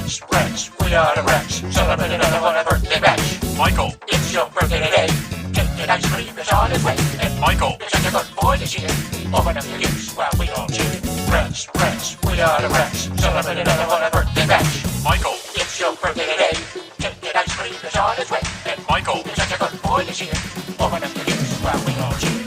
Friends, we are the Rex, celebrating on a birthday bash. Michael, it's your birthday today. Take an ice cream that's on its way. And Michael, you're such a good boy this year. Open up your gifts while we all cheer. Friends, we are the Rex, celebrating on a birthday bash. Michael, it's your birthday today. Take an ice cream that's on its way. And Michael, you're such a good boy this year. Open up your gifts while we all cheer.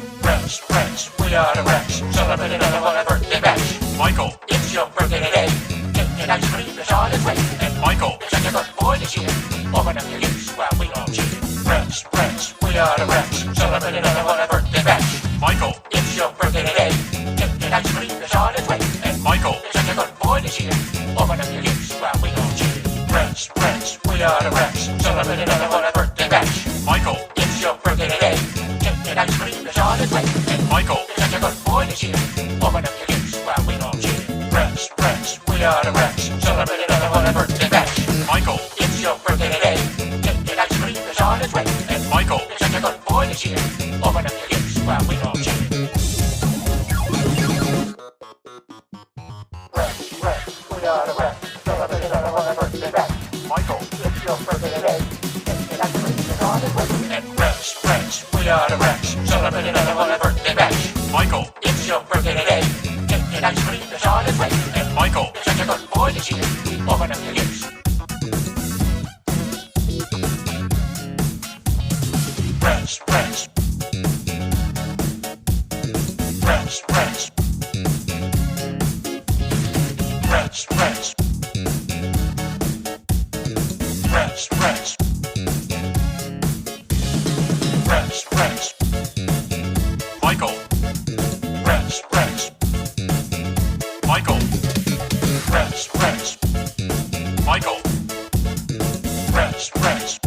Friends, we are the Rex, celebrating on a birthday bash. Michael, it's your birthday today. Take an ice cream that's on its way. And Michael, you're such a good boy this year. Open up your gifts while we all cheer. Friends, we are the Rex, celebrating on a birthday bash. Michael, it's your birthday today. Take an ice cream that's on its way. And Michael, you're such a good boy this year. Open up your gifts while we all cheer. Friends, we are the Rex, celebrating on a birthday bash. Michael, it's your birthday today. Take an ice cream that's on its way. And Michael, you're such a good boy this year. Open up your gifts while we all cheer. Friends, we are the Rex, celebrating on a birthday bash. Michael, it's your birthday today. Take an ice cream that's on its way. And Michael, you're such a good boy this year. Open up your gifts while we all cheer. Friends, we are the Rex, celebrating on a birthday bash. Michael, it's your birthday today. Take an ice cream that's on its way. And friends, we are the Rex, celebrating on a birthday bash. Michael, it's your birthday today. Take an ice cream that's on its way. And Michael, you're such a good boy this year. Open up your gifts. Friends, friends, friends, friends, friends, friends, friends, friends, friends, Michael, friends, friends, Michael, friends, friends, Michael, friends, friends.